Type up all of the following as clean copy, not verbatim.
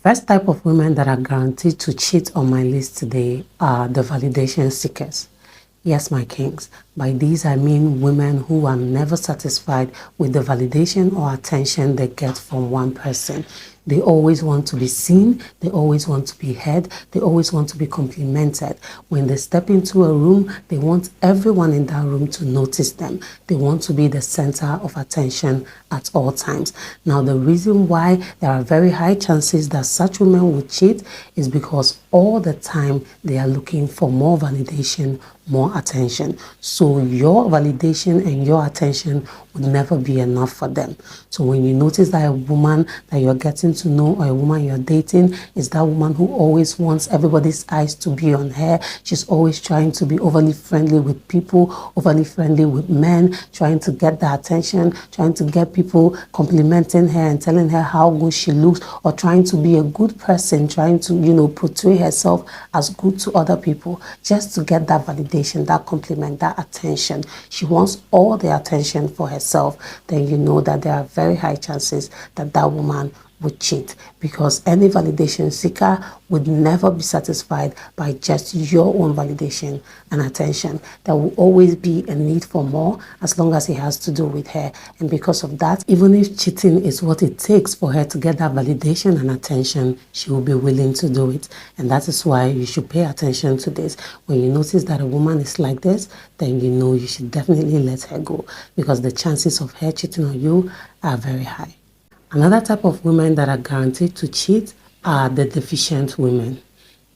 first type of women that are guaranteed to cheat on my list today are the validation seekers. Yes, my kings. By these, I mean women who are never satisfied with the validation or attention they get from one person. They always want to be seen. They always want to be heard. They always want to be complimented. When they step into a room, they want everyone in that room to notice them. They want to be the center of attention at all times. Now, the reason why there are very high chances that such women will cheat is because all the time they are looking for more validation, more attention. So your validation and your attention would never be enough for them. So when you notice that a woman that you're getting to know or a woman you're dating is that woman who always wants everybody's eyes to be on her, she's always trying to be overly friendly with people, overly friendly with men, trying to get the attention, trying to get people complimenting her and telling her how good she looks, or trying to be a good person, trying to, portray herself as good to other people just to get that validation, that compliment, that attention. She wants all the attention for herself. Then you know that there are very high chances that that woman would cheat, because any validation seeker would never be satisfied by just your own validation and attention. There will always be a need for more as long as it has to do with her. And because of that, even if cheating is what it takes for her to get that validation and attention, she will be willing to do it. And that is why you should pay attention to this. When you notice that a woman is like this, then you know you should definitely let her go, because the chances of her cheating on you are very high. Another type of women that are guaranteed to cheat are the deficient women.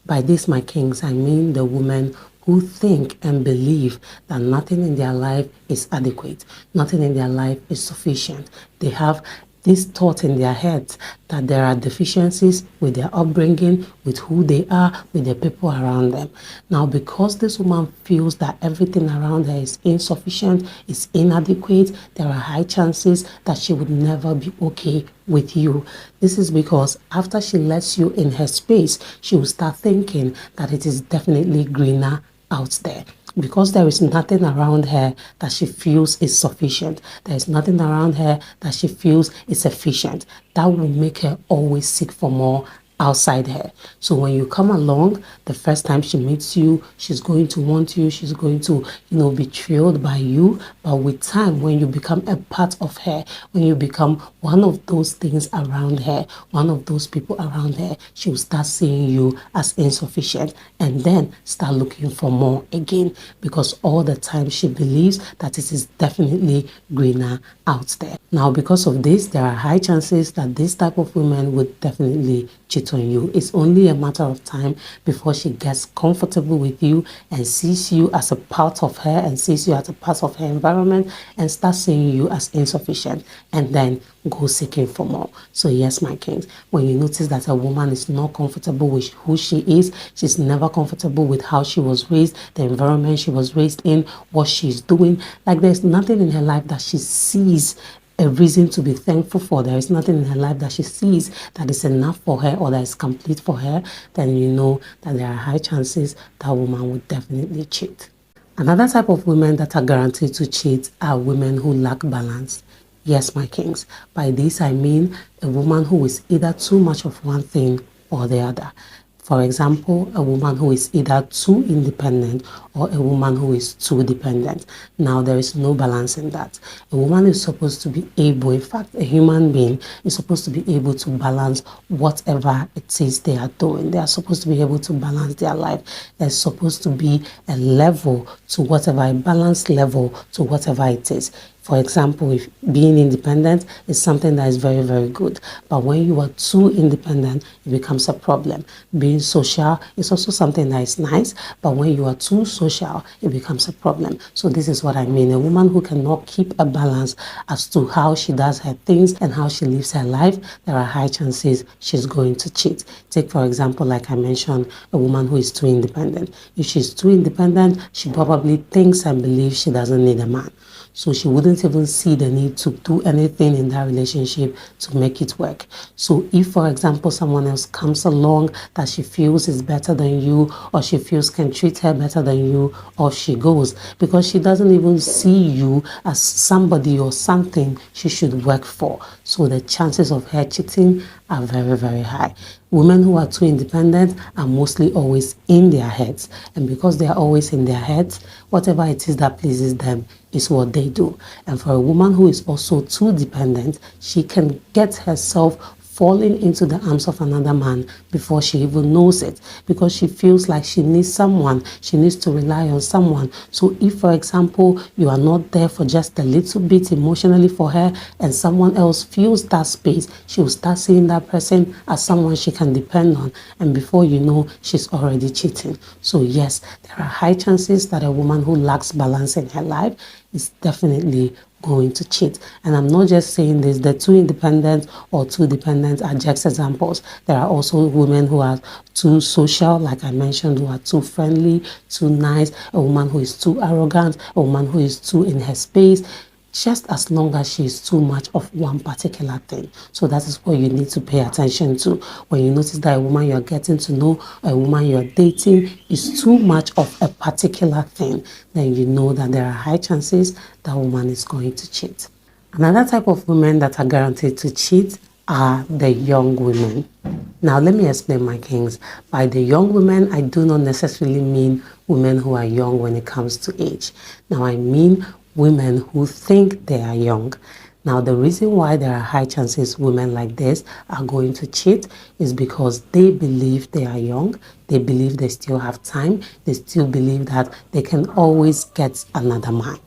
By this, my kings, I mean the women who think and believe that nothing in their life is adequate, nothing in their life is sufficient. They have this thought in their heads that there are deficiencies with their upbringing, with who they are, with the people around them. Now, because this woman feels that everything around her is insufficient, is inadequate, there are high chances that she would never be okay with you. This is because after she lets you in her space, she will start thinking that it is definitely greener out there. Because there is nothing around her that she feels is sufficient, there is nothing around her that she feels is efficient, that will make her always seek for more outside her. So when you come along, the first time she meets you, she's going to want you, she's going to, be thrilled by you. But with time, when you become a part of her, when you become one of those things around her, one of those people around her, she will start seeing you as insufficient and then start looking for more again, because all the time she believes that it is definitely greener out there. Now, because of this, there are high chances that this type of woman would definitely cheat on you. It's only a matter of time before she gets comfortable with you and sees you as a part of her and sees you as a part of her environment and starts seeing you as insufficient and then go seeking for more. So yes, my kings, when you notice that a woman is not comfortable with who she is, she's never comfortable with how she was raised, the environment she was raised in, what she's doing, like there's nothing in her life that she sees a reason to be thankful for, there is nothing in her life that she sees that is enough for her or that is complete for her, then you know that there are high chances that woman would definitely cheat. Another type of women that are guaranteed to cheat are women who lack balance. Yes, my kings. By this, I mean a woman who is either too much of one thing or the other. For example, a woman who is either too independent or a woman who is too dependent. Now, there is no balance in that. A woman is supposed to be able, in fact, a human being is supposed to be able to balance whatever it is they are doing. They are supposed to be able to balance their life. There's supposed to be a level to whatever, a balanced level to whatever it is. For example, if being independent is something that is very, very good. But when you are too independent, it becomes a problem. Being social is also something that is nice. But when you are too social, it becomes a problem. So this is what I mean. A woman who cannot keep a balance as to how she does her things and how she lives her life, there are high chances she's going to cheat. Take, for example, like I mentioned, a woman who is too independent. If she's too independent, she probably thinks and believes she doesn't need a man. So she wouldn't even see the need to do anything in that relationship to make it work. So if, for example, someone else comes along that she feels is better than you, or she feels can treat her better than you, off she goes, because she doesn't even see you as somebody or something she should work for. So the chances of her cheating are very, very high. Women who are too independent are mostly always in their heads. And because they are always in their heads, whatever it is that pleases them is what they do. And for a woman who is also too dependent, she can get herself falling into the arms of another man before she even knows it, because she feels like she needs someone, she needs to rely on someone. So if, for example, you are not there for just a little bit emotionally for her and someone else fills that space, she will start seeing that person as someone she can depend on, and before you know, she's already cheating. So yes, there are high chances that a woman who lacks balance in her life is definitely going to cheat. And I'm not just saying this, the too independent or too dependent are just examples. There are also women who are too social, like I mentioned, who are too friendly, too nice, a woman who is too arrogant, a woman who is too in her space, just as long as she is too much of one particular thing. So that is what you need to pay attention to. When you notice that a woman you're getting to know, a woman you're dating is too much of a particular thing, then you know that there are high chances that woman is going to cheat. Another type of women that are guaranteed to cheat are the young women. Now, let me explain, my kings. By the young women, I do not necessarily mean women who are young when it comes to age. Now, I mean women who think they are young. Now, the reason why there are high chances women like this are going to cheat is because they believe they are young, they believe they still have time, they still believe that they can always get another man.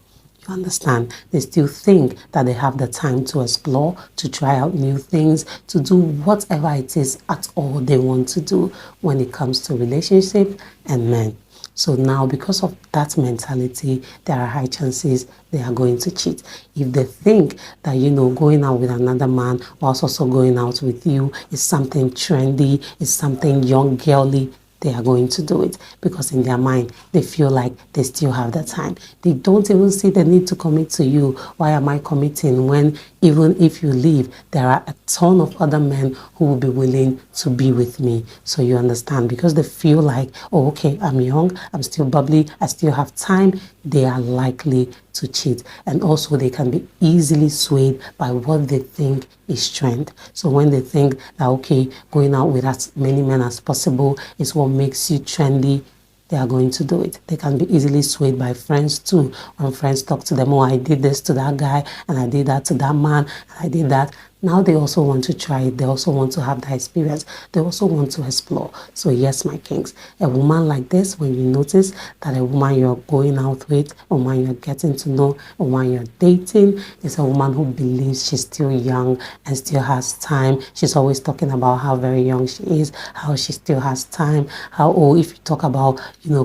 You understand? They still think that they have the time to explore, to try out new things, to do whatever it is at all they want to do when it comes to relationship and men. So now, because of that mentality, there are high chances they are going to cheat. If they think that, going out with another man whilst also going out with you is something trendy, is something young girly, they are going to do it because in their mind, they feel like they still have the time. They don't even see the need to commit to you. Why am I committing when even if you leave, there are a ton of other men who will be willing to be with me? So you understand, because they feel like, oh, okay, I'm young, I'm still bubbly, I still have time, they are likely to cheat. And also they can be easily swayed by what they think is trend. So when they think that, okay, going out with as many men as possible is what makes you trendy, they are going to do it. They can be easily swayed by friends too. When friends talk to them, oh, I did this to that guy, and I did that to that man, and I did that. Now they also want to try it. They also want to have that experience. They also want to explore. So yes, my kings, a woman like this, when you notice that a woman you're going out with, a woman you're getting to know, a woman you're dating, is a woman who believes she's still young and still has time. She's always talking about how very young she is, how she still has time, how, oh, if you talk about,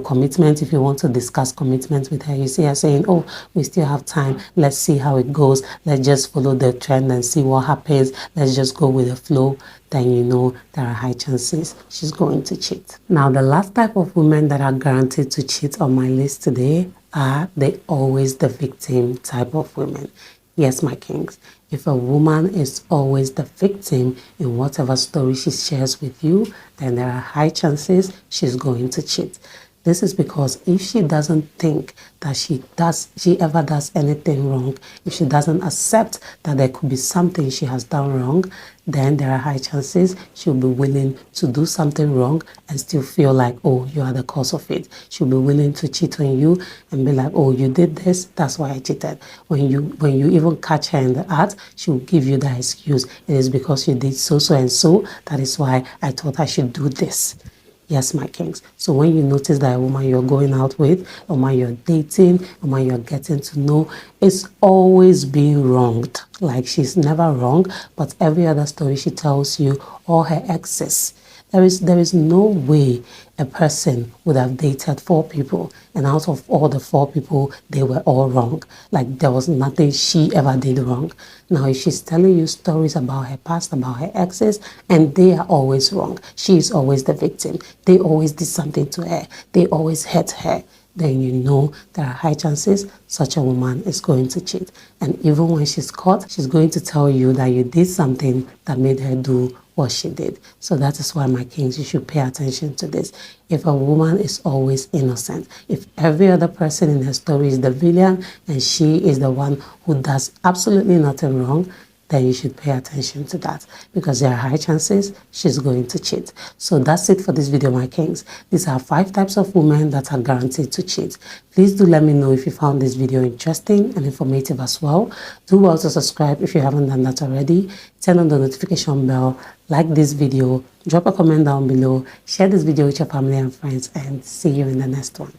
commitment, if you want to discuss commitment with her, you see her saying, oh, we still have time. Let's see how it goes. Let's just follow the trend and see what happens. Let's just go with the flow. Then you know there are high chances she's going to cheat. Now, the last type of women that are guaranteed to cheat on my list today are always the victim type of women. Yes, my kings, if a woman is always the victim in whatever story she shares with you, then there are high chances she's going to cheat. This is because if she doesn't think that she ever does anything wrong, if she doesn't accept that there could be something she has done wrong, then there are high chances she'll be willing to do something wrong and still feel like, oh, you are the cause of it. She'll be willing to cheat on you and be like, oh, you did this, that's why I cheated. When you even catch her in the act, she'll give you that excuse. It is because you did so and so, that is why I thought I should do this. Yes, my kings. So when you notice that a woman you're going out with, a woman you're dating, a woman you're getting to know is always being wronged. Like she's never wrong, but every other story she tells you, all her exes, there is no way a person would have dated 4 people, and out of all the 4 people, they were all wrong. Like there was nothing she ever did wrong. Now, if she's telling you stories about her past, about her exes, and they are always wrong, she is always the victim. They always did something to her. They always hurt her. Then you know there are high chances such a woman is going to cheat. And even when she's caught, she's going to tell you that you did something that made her do what she did. So that is why, my kings, you should pay attention to this. If a woman is always innocent, if every other person in her story is the villain and she is the one who does absolutely nothing wrong, then you should pay attention to that, because there are high chances she's going to cheat. So that's it for this video, my kings. These are 5 types of women that are guaranteed to cheat. Please do let me know if you found this video interesting and informative as well. Do also subscribe if you haven't done that already. Turn on the notification bell, like this video, drop a comment down below, share this video with your family and friends, and see you in the next one.